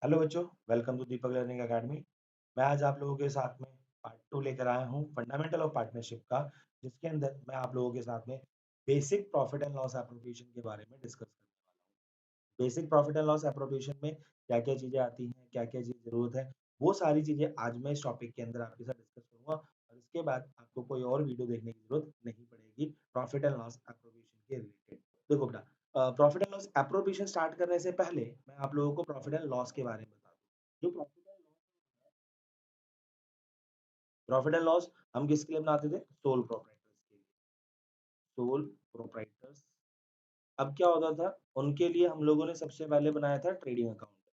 Hello बच्चों, welcome to Deepak learning academy. मैं आज आप लोगों के साथ में पार्ट 2 लेकर आया हूँ फंडामेंटल ऑफ पार्टनरशिप का, जिसके अंदर मैं आप लोगों के साथ में basic profit and loss appropriation के बारे में डिस्कस करने वाला हूँ। Basic profit and loss appropriation में क्या-क्या चीज़ें आती हैं, क्या-क्या चीज़ ज़रूरत है, वो सारी चीज़ें आज मैं इस टॉपिक के अंदर आपके साथ डिस्कस करूँगा और इसके बाद आपको कोई और वीडियो देखने की ज़रूरत नहीं पड़ेगी प्रॉफिट एंड लॉस एप्रोप्रिएशन के रिलेटेड। देखो बेटा, profit and loss appropriation start करने से पहले मैं आप लोगों को प्रॉफिट एंड लॉस के बारे में बता दूं। जो प्रॉफिट एंड लॉस हम किसके लिए बनाते थे? सोल प्रोप्राइटर्स के लिए। Sole proprietors. अब क्या होता था? उनके लिए हम लोगों ने सबसे पहले बनाया था ट्रेडिंग अकाउंट।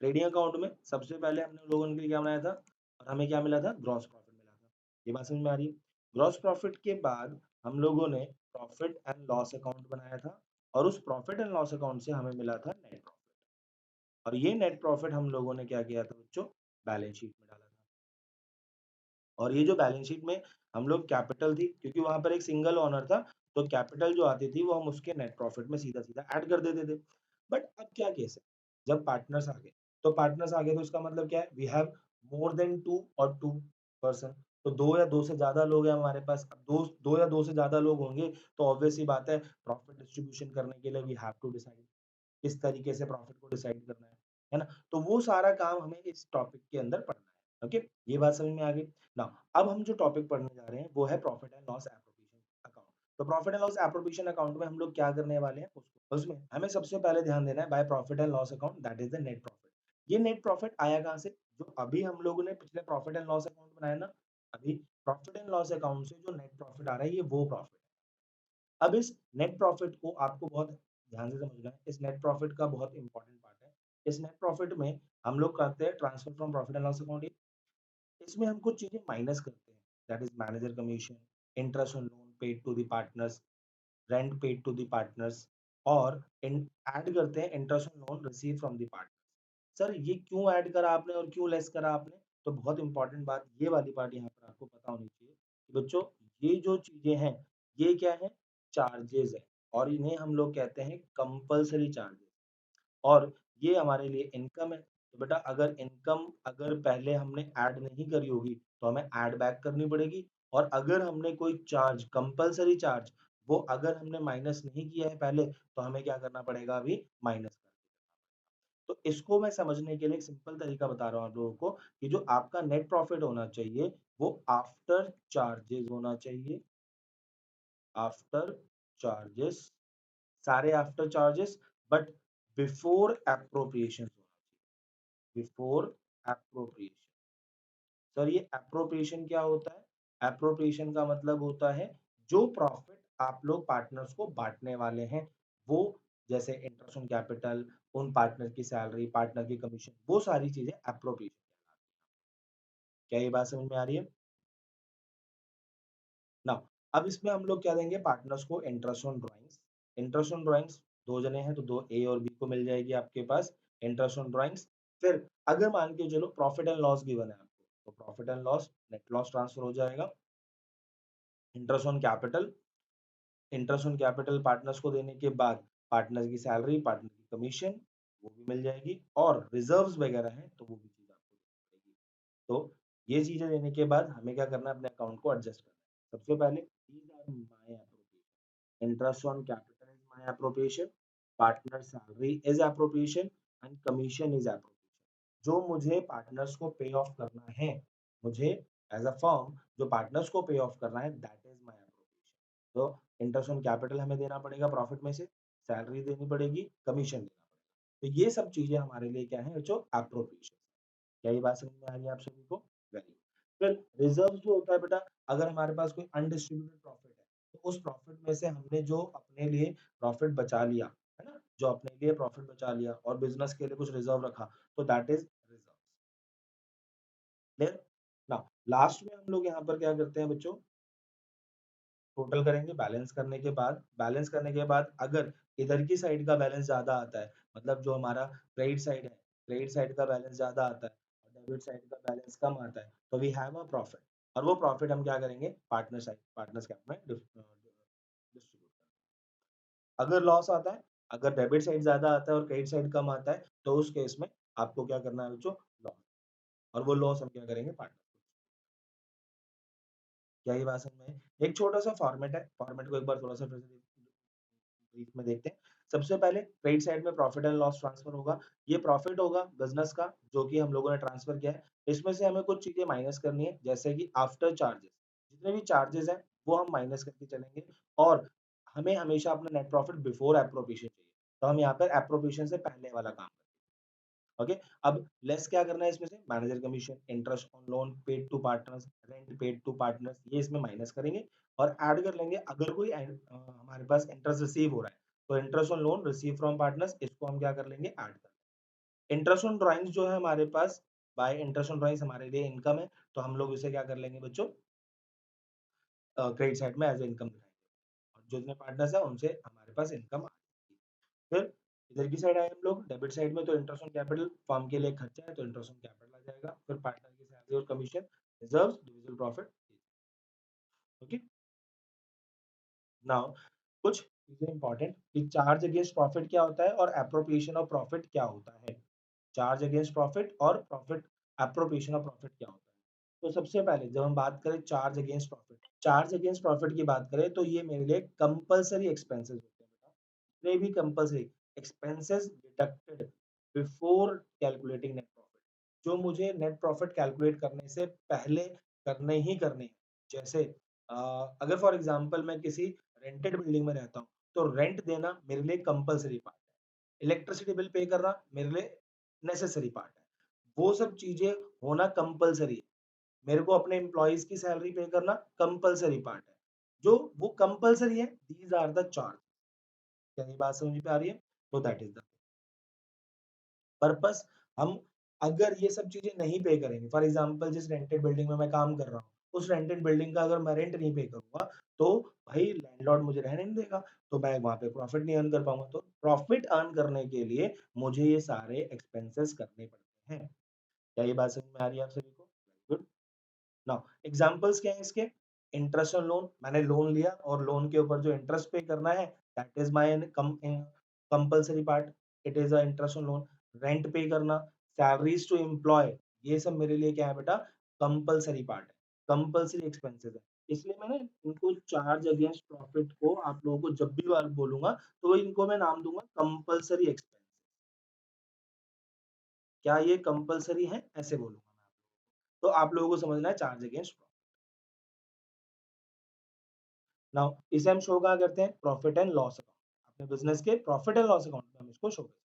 ट्रेडिंग अकाउंट में सबसे पहले हमने लोगों के लिए क्या बनाया था और हमें क्या मिला था? ग्रॉस प्रॉफिट मिला था। ये बात समझ में आ रही है? ग्रॉस प्रॉफिट के बाद हम लोगों ने प्रॉफिट एंड लॉस अकाउंट बनाया था और उस प्रॉफिट एंड लॉस अकाउंट से हमें मिला था नेट प्रॉफिट। और ये नेट प्रॉफिट हम लोगों ने क्या किया था बच्चों? बैलेंस शीट में डाला था। और ये जो बैलेंस शीट में हम लोग कैपिटल थी, क्योंकि वहां पर एक सिंगल ओनर था, तो कैपिटल जो आती थी वो हम उसके नेट प्रॉफिट में सीधा सीधा ऐड कर देते थे। बट अब क्या केस है? जब पार्टनर्स आ गए, तो पार्टनर्स आ गए तो इसका मतलब क्या है? We have more than two और टू पर्सन। तो दो या दो से ज्यादा लोग हैं हमारे पास। अब दो दो या दो से ज्यादा लोग होंगे तो ऑब्वियस सी बात है, प्रॉफिट डिस्ट्रीब्यूशन करने के लिए वी हैव टू डिसाइड किस तरीके से प्रॉफिट को डिसाइड करना है ना? तो वो सारा काम हमें इस टॉपिक के अंदर पढ़ना है। ओके, ये बात समझ में आ गई। नाउ अब हम जो टॉपिक पढ़ने जा रहे हैं वो है profit and loss appropriation account. तो profit and loss appropriation account में हम लोग क्या करने वाले हैं? उसको उसमें हमें सबसे पहले ध्यान देना है by profit and loss account, that is the net profit. ये नेट प्रॉफिट आया कहाँ से? जो अभी हम लोगों ने पिछले प्रॉफिट एंड लॉस अकाउंट बनाया ना, अभी प्रॉफिट एंड लॉस अकाउंट से जो नेट प्रॉफिट आ रहा है, ये वो प्रॉफिट है। अब इस नेट प्रॉफिट को आपको बहुत ध्यान से समझना है। इस नेट प्रॉफिट का बहुत इंपॉर्टेंट पार्ट है। इस नेट प्रॉफिट में हम लोग करते हैं transfer from profit and loss account. इसमें हम कुछ चीजें माइनस करते हैं, that is manager commission, interest on loan paid to the partners, rent paid to the partners, और ऐड करते हैं interest on loan receive from the partners. Sir ये क्यों ऐड करा आपने और क्यों लेस करा आपने? तो बहुत इंपॉर्टेंट बात ये वाली पार्ट यहाँ पर आपको पता होनी चाहिए कि बच्चों, ये जो चीजें हैं, ये क्या है? चार्जेस है। और इन्हें हम लोग कहते हैं कंपल्सरी चार्जेस। और ये हमारे लिए इनकम है। तो बेटा, अगर इनकम अगर पहले हमने ऐड नहीं करी होगी तो हमें ऐड बैक करनी पड़ेगी। और अगर हमने कोई चार्ज, कंपल्सरी चार्ज, वो अगर हमने माइनस नहीं किया है पहले, तो हमें क्या करना पड़ेगा? अभी माइनस कर। तो इसको मैं समझने के लिए एक सिंपल तरीका बता रहा हूँ आप लोगों को कि जो आपका नेट प्रॉफिट होना चाहिए वो आफ्टर चार्जेस होना चाहिए। आफ्टर चार्जेस, सारे after charges, but before appropriation होना चाहिए। Before appropriation. सर ये एप्रोप्रिएशन क्या होता है? एप्रोप्रिएशन का मतलब होता है जो प्रॉफिट आप लोग पार्टनर्स को बांटने वाले हैं, वो जैसे इंटरेस्ट ऑन कैपिटल, उन पार्टनर की सैलरी, पार्टनर की कमीशन, वो सारी चीजें एप्रोप्रिएशन कहलाती हैं। क्या ये बात समझ में आ रही है? नाउ अब इसमें हम लोग क्या देंगे पार्टनर्स को? Interest on drawings. Interest on drawings, दो जने हैं तो दो ए और बी को मिल जाएगी आपके पास इंटरेस्ट ऑन ड्राइंग्स। फिर अगर मान के चलो प्रॉफिट एंड लॉस गिवन है आपको, तो profit and loss, net loss transfer हो जाएगा। Interest on capital, interest on capital partners को देने के बाद पार्टनर्स की सैलरी, पार्टनर की कमीशन, वो भी मिल जाएगी। और रिजर्व्स वगैरह हैं तो वो भी चीज आपको देनी पड़ेगी। तो ये चीजें देने के बाद हमें क्या करना है? अपने अकाउंट को एडजस्ट करना है। सबसे पहले these are my appropriation, interest on capital is my appropriation, partner salary is appropriation, and commission is appropriation. जो मुझे पार्टनर्स को पे ऑफ करना है, मुझे एज अ फर्म जो पार्टनर्स को पे ऑफ करना है, दैट इज माय एप्रोप्रिएशन। तो इंटरेस्ट ऑन कैपिटल हमें देना पड़ेगा प्रॉफिट में से, सैलरी देनी पड़ेगी, कमीशन देना पड़ेगा। तो ये सब चीजें हमारे लिए क्या है बच्चों? एप्रोप्रिएशन। क्या ये बात समझ में आ रही है आप सभी को? Very good. फिर रिजर्व जो होता है बेटा, अगर हमारे पास कोई अनडिस्ट्रीब्यूटेड प्रॉफिट है, तो उस प्रॉफिट में से हमने जो अपने लिए प्रॉफिट बचा लिया, है ना, जो अपने लिए प्रॉफिट बचा लिया और बिजनेस के लिए कुछ रिजर्व रखा, तो that is reserve. Clear? Now last में हम लोग यहाँ पर क्या करते हैं बच्चों? टोटल करेंगे। बैलेंस करने के बाद अगर इधर की साइड का बैलेंस ज्यादा आता है, मतलब जो हमारा क्रेडिट साइड है, क्रेडिट साइड का बैलेंस ज्यादा आता है और डेबिट साइड का बैलेंस कम आता है, तो वी हैव अ प्रॉफिट। और वो प्रॉफिट हम क्या करेंगे? पार्टनर साइड, पार्टनर्स कैप में डिस्ट्रीब्यूट करेंगे। अगर लॉस आता है, अगर डेबिट साइड ज़्यादा आता है और क्रेडिट साइड कम आता है, तो उस केस में आपको क्या करना है बच्चों? लॉस, और वो लॉस हम क्या करेंगे? पार्टनर। क्या ये बात समझ में आई? एक छोटा-सा फॉर्मेट है, फॉर्मेट को एक बार थोड़ा-सा फिर से ब्रीफ में देखते हैं। सबसे पहले क्रेडिट साइड में प्रॉफिट एंड लॉस ट्रांसफर होगा। ये प्रॉफिट होगा बिज़नेस का, जो कि हम लोगों ने ट्रांसफर किया है। इसमें से हमें कुछ चीज़ें माइनस करनी है, जैसे कि आफ्टर चार्जेस, जितने भी चार्जेस हैं, वो हम माइनस करके चलेंगे, और हमें हमेशा अपना नेट प्रॉफिट बिफोर एप्रोप्रिएशन चाहिए। तो हम यहाँ पर एप्रोप्रिएशन से पहले वाला काम, ओके। अब लेस क्या करना है इसमें से? Manager commission, interest on loan paid to partners, rent paid to partners, ये इसमें माइनस करेंगे और ऐड कर लेंगे। अगर कोई हमारे पास इंटरेस्ट रिसीव हो रहा है, तो interest on loan receive from partners, इसको हम क्या कर लेंगे? ऐड कर लेंगे। इंटरेस्ट ऑन ड्राइंग्स जो है हमारे पास, बाय इंटरेस्ट ऑन ड्राइंग्स हमारे लिए इनकम है, तो हम लोग इसे क्या कर लेंगे बच्चों? क्रेडिट साइड में एज इनकम दिखाएंगे, और जो जितने पार्टनर्स हैं उनसे हमारे पास इनकम। फिर इधर की साइड आए हम लोग डेबिट साइड में, तो इंटरेस्ट ऑन कैपिटल फर्म के लिए खर्चा है, तो इंटरेस्ट ऑन कैपिटल आ जाएगा। फिर पार्टनर की सैलरी और commission, reserves, divisible profit. Okay, now कुछ चीजें इंपॉर्टेंट कि चार्ज अगेंस्ट प्रॉफिट क्या होता है और एप्रोप्रिएशन ऑफ प्रॉफिट क्या होता है। चार्ज अगेंस्ट प्रॉफिट और प्रॉफिट, एप्रोप्रिएशन ऑफ प्रॉफिट क्या होता है। तो सबसे पहले जब हम बात करें charge against profit, charge against profit की बात करें, तो ये मेरे लिए कंपल्सरी एक्सपेंसेस होते हैं बेटा। जितने भी compulsory expenses deducted before calculating net profit, जो मुझे नेट प्रॉफिट कैलकुलेट करने से पहले करने ही करने हैं। जैसे अ, अगर फॉर एग्जांपल मैं किसी रेंटेड बिल्डिंग में रहता हूँ, तो रेंट देना मेरे लिए कंपल्सरी पार्ट है। इलेक्ट्रिसिटी बिल पे करना मेरे लिए नेसेसरी पार्ट है। वो सब चीजें होना कंपल्सरी है। मेरे को अपने एम्प्लॉइज की सैलरी पे करना कंपल्सरी पार्ट है। जो वो कंपल्सरी है, दीज आर द चार्ज। क्या ये बात समझ में आ रही है? तो दैट इज द पर्पस। हम अगर ये सब चीजें नहीं पे करेंगे, फॉर एग्जांपल जिस रेंटेड बिल्डिंग में मैं काम कर रहा हूँ, उस रेंटेड बिल्डिंग का अगर मैं रेंट नहीं पे करूंगा, तो भाई लैंडलॉर्ड मुझे रहने नहीं देगा, तो मैं वहां पे प्रॉफिट नहीं अर्न कर पाऊंगा। तो प्रॉफिट अर्न करने के लिए मुझे ये सारे एक्सपेंसेस करने पड़ते हैं। क्या ये बात समझ में आ रही है आप सभी को? गुड। नाउ एग्जांपल्स क्या है इसके? इंटरेस्ट ऑन लोन, मैंने लोन लिया और लोन के ऊपर जो इंटरेस्ट पे करना है, that is my compulsory part, it is a interest on loan. Rent पे करना, सैलरीज टू एम्प्लॉय, ये सब मेरे लिए क्या है बेटा? कंपल्सरी पार्ट है, कंपल्सरी एक्सपेंसेस है। इसलिए मैंने इनको चार्ज अगेंस्ट प्रॉफिट को आप लोगों को जब भी बार बोलूंगा, तो इनको मैं नाम दूंगा कंपल्सरी एक्सपेंस। क्या ये कंपल्सरी है? ऐसे बोलूंगा मैं। तो आप लोगों को समझना है चार्ज अगेंस्ट। नाउ इसे हम शो कहाँ करते हैं? Profit and loss account. अपने बिजनेस के प्रॉफिट एंड लॉस अकाउंट में हम इसको शो करते हैं।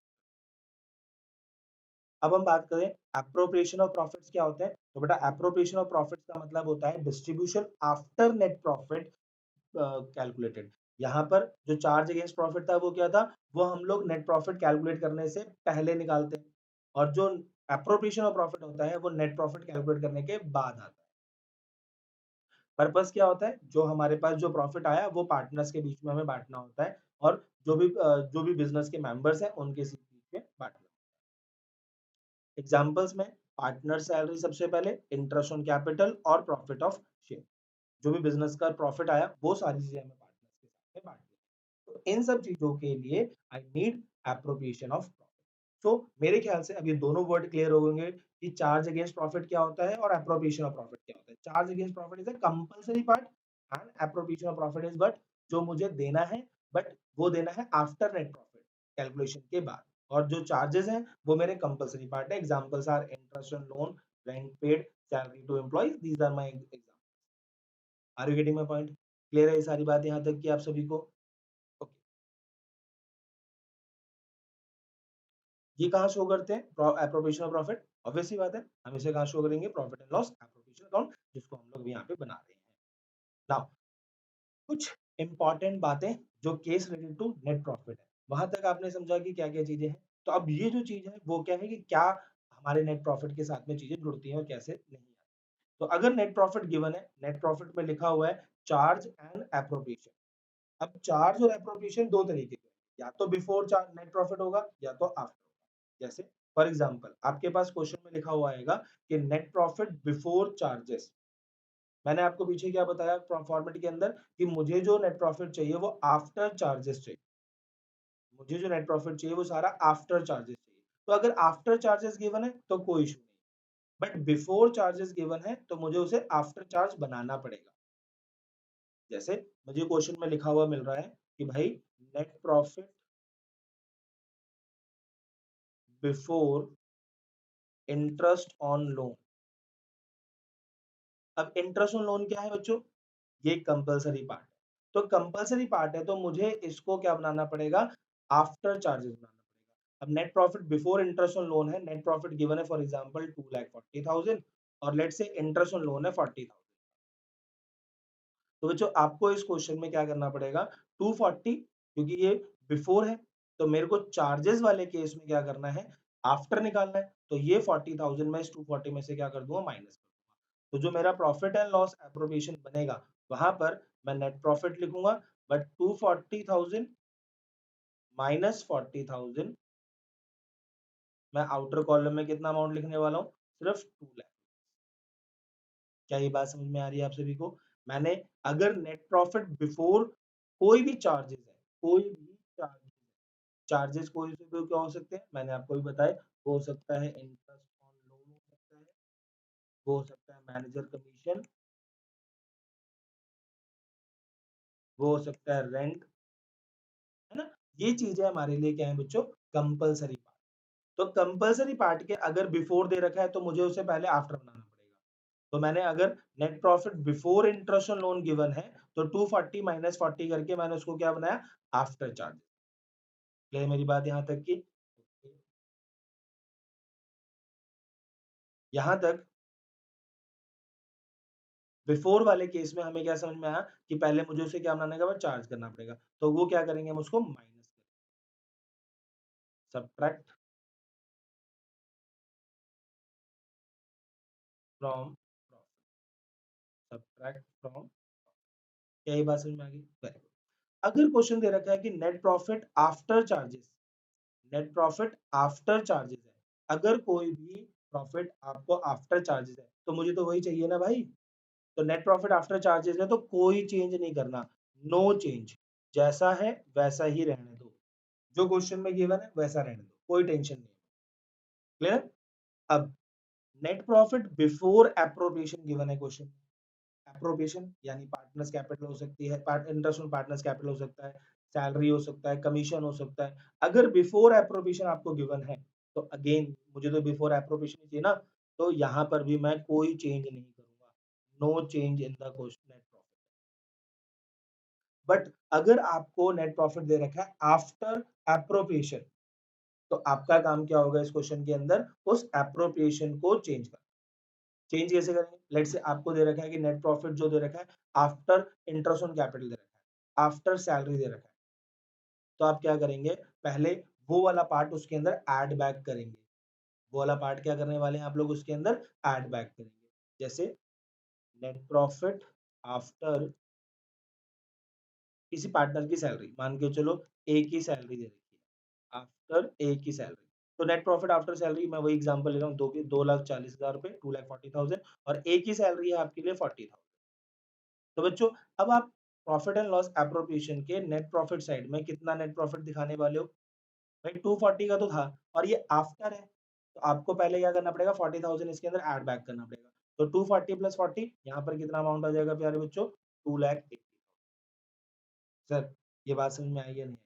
अब हम बात करें एप्रोप्रिएशन ऑफ प्रॉफिट्स क्या होते हैं, तो बेटा एप्रोप्रिएशन ऑफ प्रॉफिट्स का मतलब होता है distribution after net profit calculated. यहाँ पर जो चार्ज अगेंस्ट प्रॉफिट था वो क्या था? वो हम लोग नेट प्रॉफिट कैलकुलेट करने से पहले निकालते हैं, और जो एप्रोप्रिएशन ऑफ प्रॉफिट होता है वो नेट प्रॉफिट कैलकुलेट करने के बाद आता है। पर्पस क्या होता है? जो हमारे पास जो प्रॉफिट आया वो पार्टनर्स के बीच में हमें बांटना होता है, और जो भी बिजनेस के मेंबर्स हैं उनके बीच में बांटना। एग्जांपल्स में पार्टनर सैलरी सबसे पहले, इंटरेस्ट ऑन कैपिटल और प्रॉफिट ऑफ शेयर। जो भी बिजनेस का प्रॉफिट आया वो सारी चीजें हमें पार्टनर्स के साथ में बांटनी है। तो इन सब चीजों के लिए I need appropriation of profit. तो मेरे ख्याल से अब ये दोनों वर्ड क्लियर हो गए कि चार्ज अगेंस्ट प्रॉफिट क्या होता है और एप्रोप्रिएशन ऑफ प्रॉफिट क्या होता है। Charge against profit is a compulsory part, and appropriation of profit is but जो मुझे देना है, बट वो देना है आफ्टर नेट प्रॉफिट कैलकुलेशन के बाद। और जो चार्जेस हैं वो मेरे कंपल्सरी पार्ट है। Examples are interest on loan, rent paid, salary to employees, these are my examples. Are you getting my point? Clear है ये सारी बात यहाँ तक कि आप सभी को? ओके। ये कहाँ शो करते हैं एप्रोप्रिएशन ऑफ प्रॉफिट? ऑब्वियस सी बात है, हम इसे कहाँ शो करेंगे? Profit and loss appropriation account, जिसको हम लोग भी यहाँ पे बना रहे हैं। नाउ कुछ इंपॉर्टेंट बातें जो case related to net profit है, वहां तक आपने समझा कि क्या क्या चीजें हैं। तो अब ये जो चीज है वो क्या है कि क्या हमारे नेट प्रॉफिट के साथ में चीजें जुड़ती हैं और कैसे नहीं आती। तो अगर नेट प्रॉफिट गिवन है, नेट प्रॉफिट में लिखा हुआ है चार्ज एंड एप्रोप्रिएशन। अब चार्ज और एप्रोप्रिएशन दो तरीके के हैं, या तो बिफोर चार्ज नेट प्रॉफिट होगा या तो आफ्टर होगा। जैसे फॉर एग्जांपल आपके पास क्वेश्चन में लिखा हुआ आएगा कि नेट प्रॉफिट बिफोर चार्जेस। मैंने आपको पीछे क्या बताया फॉर्मेट के अंदर कि मुझे जो नेट प्रॉफिट चाहिए वो आफ्टर चार्जेस चाहिए। मुझे जो नेट प्रॉफिट चाहिए वो सारा आफ्टर चार्जेस चाहिए। तो अगर आफ्टर चार्जेस गिवन है तो कोई इशू नहीं, बट बिफोर चार्जेस गिवन है तो मुझे उसे आफ्टर चार्ज बनाना पड़ेगा। जैसे मुझे क्वेश्चन में लिखा हुआ मिल रहा है कि भाई net profit before interest on loan. अब इंटरेस्ट ऑन लोन क्या है बच्चों? ये कंपलसरी पार्ट है। तो कंपलसरी पार्ट है तो मुझे इसको क्या बनाना पड़ेगा? आफ्टर चार्जेस बनाना पड़ेगा। अब net profit before interest on loan है, नेट प्रॉफिट गिवन है फॉर एग्जांपल 2,40,000 और let's say interest on loan है 40,000। तो बच्चों आपको इस क्वेश्चन में क्या करना पड़ेगा? 240, क्योंकि ये बिफोर है तो मेरे को चार्जेस वाले केस में क्या करना है? आफ्टर निकालना है। तो ये 40,000 मैं इस 240 में से क्या कर दूंगा? माइनस कर दूंगा। तो जो मेरा प्रॉफिट एंड लॉस एप्रोप्रिएशन बनेगा वहां पर मैं नेट प्रॉफिट लिखूंगा, बट 240,000 माइनस 40,000 मैं आउटर कॉलम में कितना अमाउंट लिखने वाला हूँ? सिर्फ 2 लाख। क्या ये बात समझ में आ रही है आप सभी को? मैंने अगर नेट प्रॉफिट बिफोर कोई भी चार्जेस है, कोई भी चार्जेस, चार्जेस कोई से भी क्या हो सकते हैं मैंने आपको भी बताया, वो हो सकता है इंटरेस्ट ऑन लोन, हो सकता है वो हो सकता है मैनेजर कमीशन, वो हो सकता है रेंट, है ना? ये चीजें हमारे लिए क्या है बच्चों? Compulsory part. तो कंपलसरी पार्ट के अगर बिफोर दे रखा है तो मुझे उसे पहले आफ्टर बनाना पड़ेगा। तो मैंने अगर net profit before interest on loan given है तो 240 माइनस 40 करके मैंने उसको क्या बनाया? After charge. क्लियर मेरी बात यहाँ तक की? यहाँ तक बिफोर वाले केस में हमें क्या समझ में आया कि पहले मुझे उसे क्या बनाने का? चार्ज करना पड़ेगा। तो वो क्या करेंगे? हम उसको माइनस करेंगे, subtract from profit, subtract from. क्या ये बात समझ में आ गई? Very good. अगर क्वेश्चन दे रखा है कि net profit after charges, net profit after charges है, अगर कोई भी प्रॉफिट आपको आफ्टर चार्जेस है तो मुझे तो वही चाहिए ना भाई। तो नेट प्रॉफिट आफ्टर चार्जेस है तो कोई चेंज नहीं करना, नो चेंज, जैसा है वैसा ही रहने दो, जो क्वेश्चन में गिवन है वैसा रहने दो, कोई टेंशन नहीं। क्लियर? अब net profit before appropriation given है क्वेश्चन। एप्रोप्रिएशन यानी पार्टनर्स कैपिटल हो सकती है, इंटरेस्ट ऑन पार्टनर्स कैपिटल हो सकता है, सैलरी हो सकता है, कमीशन हो सकता है। अगर बिफोर एप्रोप्रिएशन आपको गिवन है तो अगेन मुझे तो बिफोर एप्रोप्रिएशन चाहिए ना, तो यहाँ पर भी मैं कोई चेंज नहीं करूंगा, no change in the question net profit. But अगर आपको नेट प्रॉफिट दे रखा है आफ्टर एप्रोप्रिएशन तो आपका काम क्या होगा इस क्वेश्चन के अंदर? उस एप्रोप्रिएशन को चेंज करना। चेंज कैसे करेंगे? लेट्स से आपको दे रखा है कि नेट प्रॉफिट जो दे रखा है आफ्टर इंटरेस्ट ऑन कैपिटल दे रखा है, आफ्टर सैलरी दे रखा है, तो आप क्या करेंगे? पहले वो वाला पार्ट उसके अंदर ऐड बैक करेंगे। वो वाला पार्ट क्या करने वाले हैं आप लोग उसके अंदर? ऐड बैक करेंगे। जैसे नेट प्रॉफिट आफ्टर किसी पार्टनर की सैलरी, मान के चलो ए की सैलरी दे रखी है, आफ्टर ए की सैलरी, तो नेट प्रॉफिट आफ्टर सैलरी मैं वही एग्जांपल ले रहा हूँ, 2,40,000 रुपए, 2,40,000 और ए की सैलरी है आपके लिए 40,000। तो बच्चों अब आप प्रॉफिट एंड लॉस एप्रोप्रिएशन के नेट प्रॉफिट साइड में कितना नेट प्रॉफिट दिखाने वाले हो? भाई 240 का तो था और ये आफ्टर है, तो आपको पहले क्या करना पड़ेगा? 40,000 इसके अंदर ऐड बैक करना पड़ेगा। तो 240 प्लस 40 यहाँ पर कितना अमाउंट आ जाएगा प्यारे बच्चों? 2,80,000। सर ये बात समझ में आई या नहीं?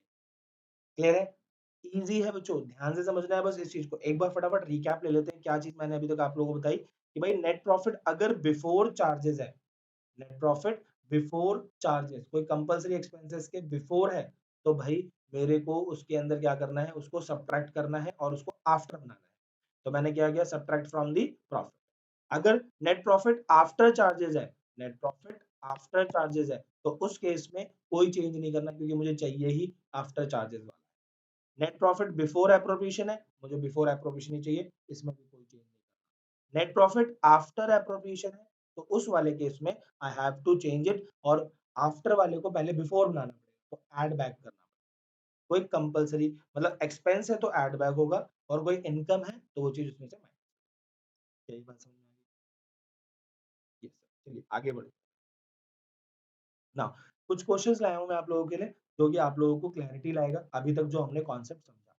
क्लियर है? इजी है बच्चों, ध्यान से समझना है बस इस चीज को। एक बार फटाफट रिकैप ले लेते हैं क्या चीज मैंने अभी तक आप लोगों को बताई कि भाई नेट प्रॉफिट अगर बिफोर चार्जेस है, नेट प्रॉफिट बिफोर चार्जेस, कोई कंपलसरी एक्सपेंसेस के बिफोर है, तो भाई मेरे को उसके अंदर क्या करना है? उसको सब्ट्रैक्ट करना है और उसको आफ्टर बनाना है। तो मैंने क्या किया? Subtract from the profit. अगर नेट प्रॉफिट आफ्टर चार्जेस है, नेट प्रॉफिट आफ्टर चार्जेस है, तो उस केस में कोई चेंज नहीं करना क्योंकि मुझे चाहिए ही आफ्टर चार्जेस वाला। नेट प्रॉफिट बिफोर एप्रोप्रिएशन है, मुझे बिफोर एप्रोप्रिएशन ही चाहिए, इसमें भी कोई चेंज नहीं करना। नेट प्रॉफिट आफ्टर एप्रोप्रिएशन है तो उस वाले केस में I have to change it और आफ्टर वाले को पहले बिफोर बनाना पड़ेगा, तो ऐड बैक करना पड़ेगा। कोई कंपलसरी मतलब एक्सपेंस है तो ऐड बैक होगा और कोई इनकम है तो वो चीज उसमें से माइनस। यही बात समझ में आ गई? यस सर, चलिए आगे बढ़े। नाउ कुछ क्वेश्चंस लाया हूँ मैं आप लोगों के लिए जो कि आप लोगों को क्लैरिटी लाएगा अभी तक जो हमने कॉन्सेप्ट समझा।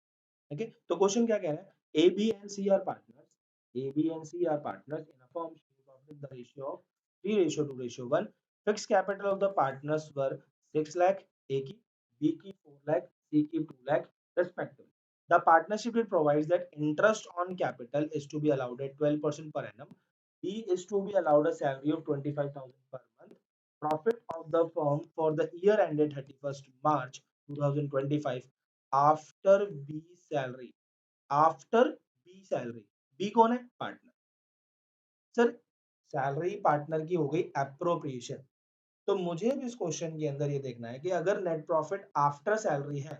ठीक है, तो क्वेश्चन क्या कह रहा है, A B and C are partners, A B and C are partners in a firm of the ratio of 3:2:1, fix capital of the partners were 6 lakh, A की, बी की 4 लाख, सी की 2 lakh respectively. The partnership it provides that interest on capital is to be allowed at 12% per annum. B is to be allowed a salary of 25,000 per month. Profit of the firm for the year ended 31st March 2025 after B salary. After B salary, B कौन है, partner. Sir salary partner की हो गई appropriation, तो मुझे भी इस question के अंदर ये देखना है कि अगर नेट प्रॉफिट आफ्टर सैलरी है,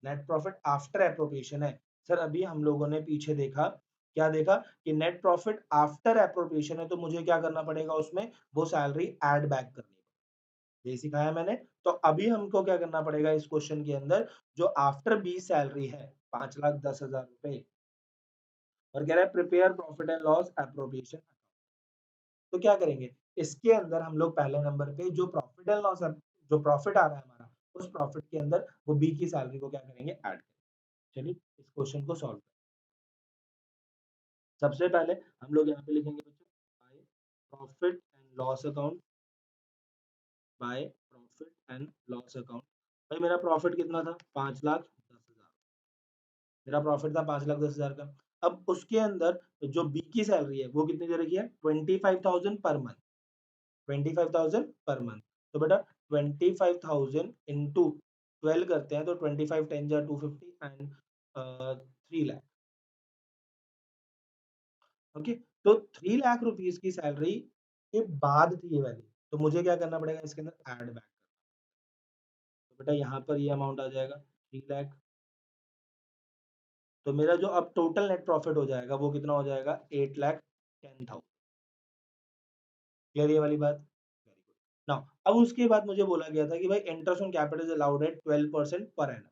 नेट प्रॉफिट आफ्टर एप्रोप्रिएशन है, सर अभी हम लोगों ने पीछे देखा, क्या देखा कि नेट प्रॉफिट आफ्टर एप्रोप्रिएशन है, तो मुझे क्या करना पड़ेगा, उसमें वो सैलरी ऐड बैक करनी पड़ेगी, ये सिखाया मैंने। तो अभी हमको क्या करना पड़ेगा इस क्वेश्चन के अंदर, जो आफ्टर बी सैलरी है 5,10,000 रुपए, और कह रहा है prepare profit and loss appropriation. तो क्या करेंगे, इसके अंदर हम लोग पहले नंबर पे जो प्रॉफिट एंड लॉस, जो प्रॉफिट आ रहा है हमारा, उस प्रॉफिट के अंदर वो बी की सैलरी को क्या करेंगे, ऐड करेंगे। चलिए इस क्वेश्चन को सॉल्व करें। सबसे पहले हम लोग यहाँ पे लिखेंगे बच्चों, by profit and loss account, by profit and loss account. भाई मेरा प्रॉफिट कितना था, 5,10,000, मेरा प्रॉफिट था 5,10,000 का। अब उसके अंदर जो बी की सैलरी है वो कितनी दे रखी है, 25,000 पर मंथ, 25,000 पर मंथ। तो बेटा 25,000 इंटू 12 करते हैं, तो 25 10 जा 250 एंड 3 लाख। ओके, तो 3 लाख रुपीस की सैलरी के बाद थी ये वाली, तो मुझे क्या करना पड़ेगा, इसके अंदर ऐड बैक। तो बेटा यहाँ पर ये अमाउंट आ जाएगा 3 लाख, तो मेरा जो अब टोटल नेट प्रॉफिट हो जाएगा वो कितना हो जाएगा, 8,10,000। क्लियर ये वाली बात, वेरी गुड। नाउ अब उसके बाद मुझे बोला गया था कि भाई interest on capital is allowed at 12% per annum,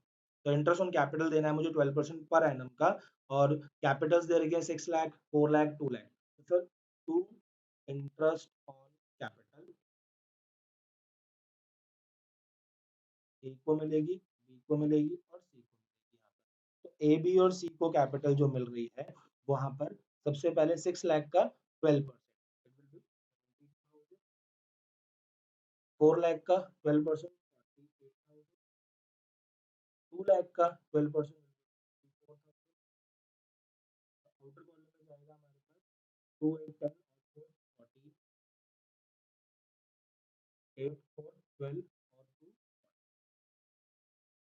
तो इंटरेस्ट ऑन कैपिटल देना है मुझे 12% पर एनम का, और कैपिटल्स दे रखे हैं 6 लाख, 4 लाख, 2 लाख। तो sir to interest on capital, A को मिलेगी, बी को मिलेगी और सी को मिलेगी यहाँ पर। तो ए बी और सी को कैपिटल जो मिल रही है वहां पर सबसे पहले 6 लाख का 12%, 4 लाख का 12%, 2 लाख का 12%, आउटर कॉलम में जाएगा हमारे पास 2 8 10 और 4 40, 8 4 12 और 2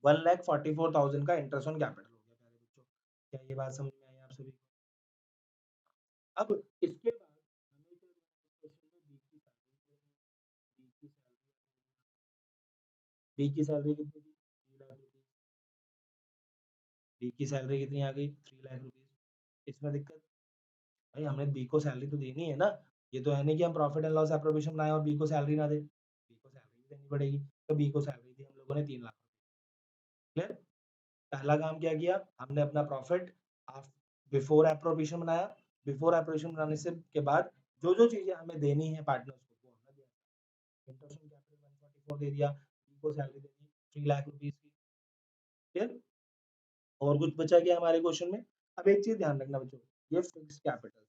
1,44,000 का इंटरेस्ट ऑन कैपिटल हो गया प्यारे बच्चों। क्या ये बात समझ में आई आप सभी को? अब इसके बाद हमें क्या करना है, इस क्वेश्चन में बी की सैलरी कितनी थी, 3 लाख रुपीज, बी की सैलरी कितनी आ गई, 3 लाख रुपीज। इसमें दिक्कत, भाई हमने बी को सैलरी तो देनी है ना, ये तो है नहीं कि हम प्रॉफिट एंड लॉस एप्रोप्रिएशन बनाए और बी को सैलरी ना दे, बी को सैलरी भी देनी पड़ेगी। तो बी को सैलरी दी हम लोगों ने 3 लाख। क्लियर, पहला काम क्या किया हमने, अपना प्रॉफिट बिफोर एप्रोप्रिएशन बनाया, बिफोर एप्रोप्रिएशन बनाने से के बाद जो जो चीजें हमें देनी है पार्टनर्स को वो हमने दिया, इंटरेस्ट ऑन कैपिटल 144 दे दिया, बी को सैलरी दे दी 3 लाख रुपीस की। क्लियर, और कुछ बचा क्या हमारे क्वेश्चन में। अब एक चीज ध्यान रखना बच्चों, ये फिक्स कैपिटल,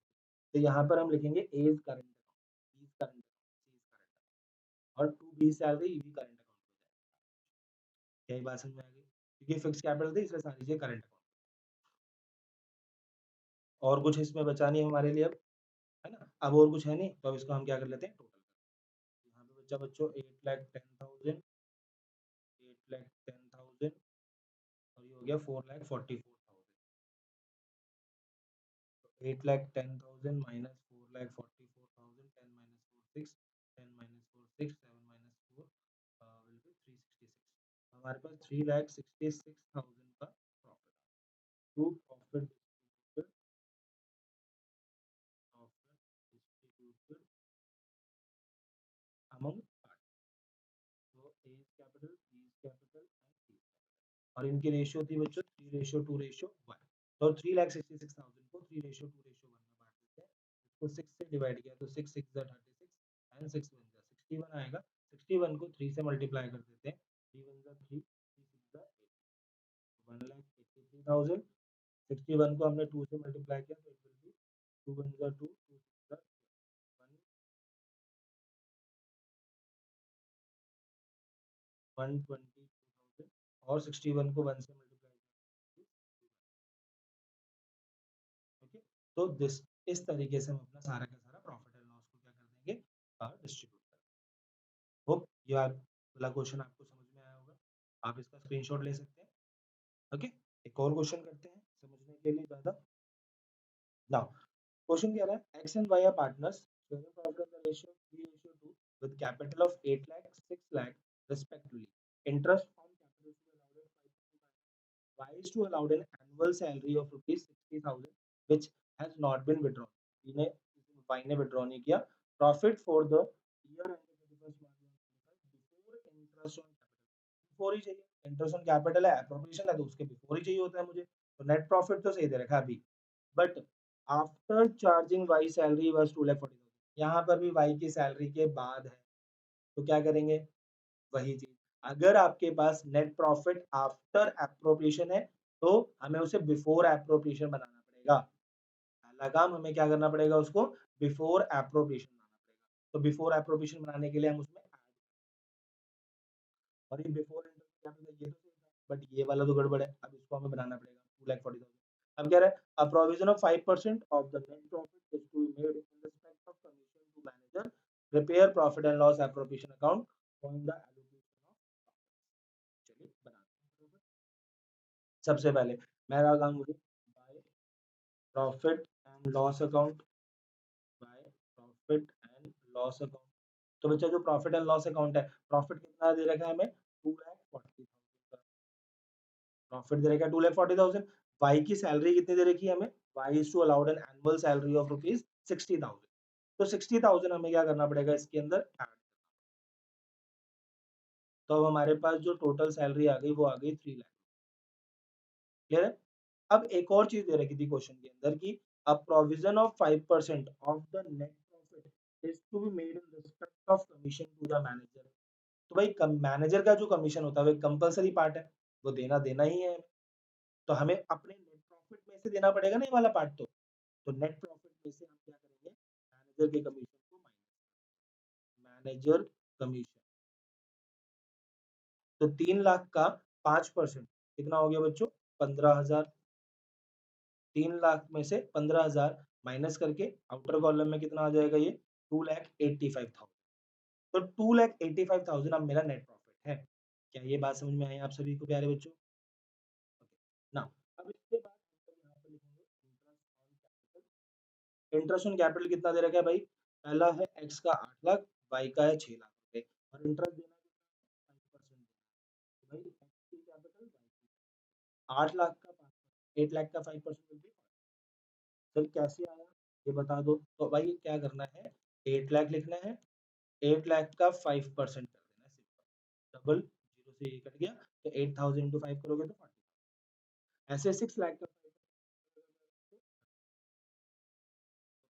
तो यहाँ पर हम लिखेंगे A is current account, B is current account, C is current account, और टू बी सैलरी ई भी करंट अकाउंट हो जाएगा। क्या ये बात समझ में आ गई, क्योंकि फिक्स कैपिटल थी इसलिए सारी चीजें करंट अकाउंट। और कुछ इसमें बचा नहीं हमारे लिए अब, है ना, अब और कुछ है नहीं, तो अब इसको हम क्या कर लेते हैं, टोटल कर, यहाँ पे बच्चा बच्चों 8,10,000, 8,10,000, और ये हो गया 4,44,000। 8,10,000 minus 4,44,000, 10 minus 4 6, 10 minus 4 6, 7 minus 4 will be 366। हमारे पास 3,66,000 का profit, to profit distributed among, तो A is capital, B is capital and C, और इनकी रेशियो थी बच्चों 3:2:1, तो 3,66,000 को 3:2:1 में बांट देते हैं, इसको 6 से डिवाइड किया तो 6 6 जा 36 एंड 6 1 जा 61 आएगा, 61 को 3 से मल्टीप्लाई कर देते हैं, 3 वन जा 3, 3 सिक्स जा 8, 1,83,000। 61 को हमने 2 से मल्टीप्लाई किया तो इट विल बी 2 वन जा 2, 2 सिक्स जा 122,000 और 61 को 1 से मल्टीप्लाई किया। ओके, तो दिस इस तरीके से हम अपना सारा का सारा प्रॉफिट एंड लॉस को क्या कर देंगे, डिस्ट्रीब्यूट कर देंगे। होप ये वाला क्वेश्चन आपको समझ में आया होगा, आप इसका स्क्रीनशॉट ले सकते हैं। ओके, एक और क्वेश्चन करते हैं समझने के लिए ज्यादा। नाउ क्वेश्चन क्या है, x and y are partners sharing profit in the ratio 3:2 with capital of 8 lakh 6 lakh respectively. Interest on capital is allowed at 5%. Y is to allowed an annual salary of rupees 60,000 which has not been withdrawn. इन्हें y ने withdraw नहीं किया. Profit for the year ended 31st March 2025 before interest on capital. Before ही चाहिए, interest on capital है, appropriation है तो उसके before ही चाहिए होता है मुझे. तो net profit तो सही दे रखा है अभी. But after charging Y salary was 2,40,000, यहाँ पर भी वाई की सैलरी के बाद है, तो क्या करेंगे, वही चीज। अगर आपके पास नेट प्रॉफिट आफ्टर एप्रोप्रिएशन है तो हमें उसे बिफोर एप्रोप्रिएशन बनाना पड़ेगा। पहला काम हमें क्या करना पड़ेगा, उसको बिफोर एप्रोप्रिएशन बनाना पड़ेगा। तो बिफोर एप्रोप्रिएशन बनाने के लिए हम उसमें और ये बिफोर इंटरेस्ट ये तो बट ये वाला तो गड़बड़ है, अब इसको हमें बनाना पड़ेगा 2,40,000। अब कह रहा है a provision of 5% of the net profit is to be made in respect of commission to manager prepare profit and loss appropriation account on the allocation of profits। चलिए बनाते हैं। सबसे पहले मेरा काम मुझे by profit and loss account, by profit and loss account. तो बच्चा जो प्रॉफिट एंड लॉस अकाउंट है, प्रॉफिट कितना दे रखा है हमें 2,40,000 का, प्रॉफिट दे रखा है 2,40,000। वाई की सैलरी कितनी दे रखी है हमें, Y is to allowed an annual salary of rupees 60,000। तो 60,000 हमें क्या करना पड़ेगा इसके अंदर ऐड। तो अब हमारे पास जो टोटल सैलरी आ गई वो आ गई 3 लाख। क्लियर है। अब एक और चीज दे रखी थी क्वेश्चन के अंदर की a provision of 5% of the net profit is to be made in respect of commission to the manager. तो भाई मैनेजर का जो कमीशन होता है वो कंपलसरी पार्ट है, वो देना देना ही है। तो हमें अपने नेट प्रॉफिट में से देना पड़ेगा ना ये वाला पार्ट। तो नेट प्रॉफिट में से हम क्या करेंगे, मैनेजर के कमीशन को माइनस, मैनेजर कमीशन। तो 3 लाख का 5% कितना हो गया बच्चों, 15,000। 3 लाख में से 15,000 माइनस करके आउटर कॉलम में कितना आ जाएगा, ये 2,85,000। तो 2,85,000 अब मेरा नेट प्रॉफिट है। क्या ये बात समझ में आई आप सभी को प्यारे बच्चों? ना अब इसके बाद हम यहाँ पर लिखेंगे इंटरेस्ट ऑन कैपिटल कितना दे रखा है भाई, पहला है एक्स का 8 लाख, वाई का है 6 लाख रुपए और इंटरेस्ट देना 5%। भाई एक्स की कैपिटल 8 लाख का 8 लाख का 5%। सर कैसे आया ये बता दो। तो भाई क्या करना है, 8 लाख लिखना है, 8 लाख का 5% कर देना है, सिंपल डबल जीरो से ये कट गया। तो 8,000 इंटू 5 करोगे तो 40। ऐसे 6 लाख का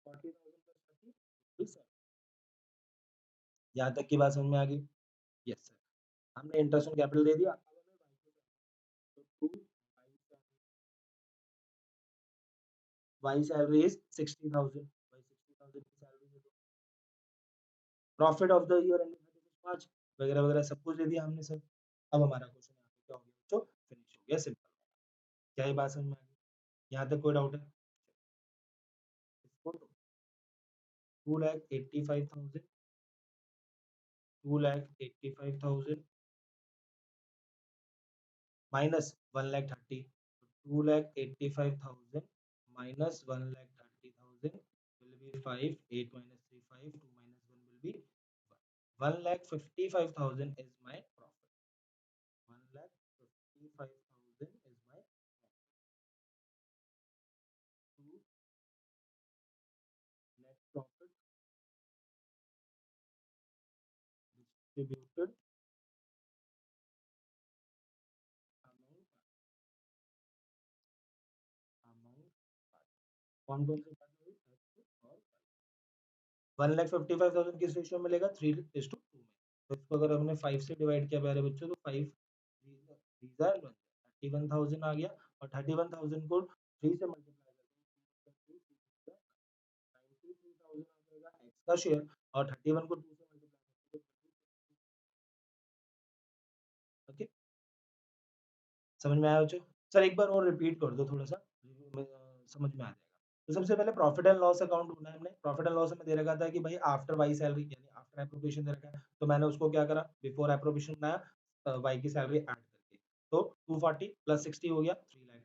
40,000 यहाँ तक की बात समझ में आ गई। यस सर, हमने इंटरेस्ट ऑन कैपिटल दे दिया। वाई सैलरी इज 60,000, भाई 60,000 की सैलरी दे दो। Profit of the year and 5 वगैरह वगैरह सब कुछ दे दिया हमने सर। अब हमारा क्वेश्चन यहाँ पे क्या हो गया बच्चों, फिनिश हो गया, सिंपल। क्या ये बात समझ में आ गई, यहाँ तक कोई डाउट है? 2,85,000, 2,85,000 minus 1,30,000, 2,85,000 minus 1,30,000 will be 5, 8 minus 3 5, 2 minus 1 will be 1, 1,55,000 is my profit, 1,55,000 is my net profit distributed among कौन कौन से पार्ट हुए, और 1,55,000 किस रेशियो में मिलेगा, 3:2 में। तो इसको अगर हमने 5 से डिवाइड किया प्यारे बच्चों तो 5 31,000 आ गया, और 31,000 को 3 से मल्टीप्लाई करके 93,000 आ जाएगा एक्स का शेयर, और 31 को 2 से मल्टीप्लाई करके। ओके, समझ में आया बच्चों? सर एक बार और रिपीट कर दो थोड़ा सा, समझ में आ जाएगा। तो सबसे पहले प्रॉफिट एंड लॉस अकाउंट ढूंढना है हमने। प्रॉफिट एंड लॉस में दे रखा था कि भाई आफ्टर वाई सैलरी, यानी आफ्टर एप्रोप्रिएशन दे रखा है, तो मैंने उसको क्या करा, बिफोर एप्रोप्रिएशन बनाया, वाई की सैलरी ऐड करके। तो 240 प्लस 60 हो गया 3 लाख।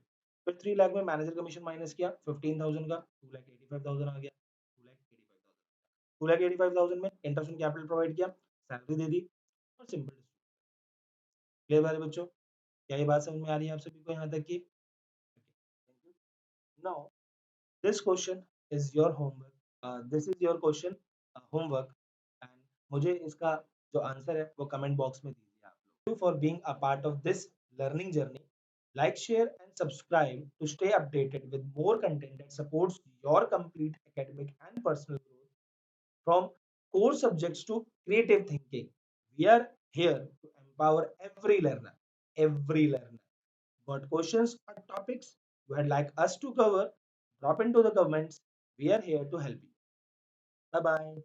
फिर 3 लाख में मैनेजर कमीशन माइनस किया 15,000 का, 2,85,000 आ गया, 2,85,000। 2,85,000 में इंटरेस्ट ऑन कैपिटल प्रोवाइड किया, सैलरी दे दी, और सिंपल। क्लियर वाले बच्चों? क्या ये बात समझ में आ रही है आप सभी को यहाँ तक की? Now this question is your homework, this is your question homework, and मुझे इसका जो आंसर है वो कमेंट बॉक्स में दीजिए आप लोग। For being a part of this learning journey, like, share and subscribe to stay updated with more content that supports your complete academic and personal growth, from core subjects to creative thinking. We are here to empower every learner, every learner. Got questions or topics you would like us to cover? Drop into the comments. We are here to help you. Bye bye.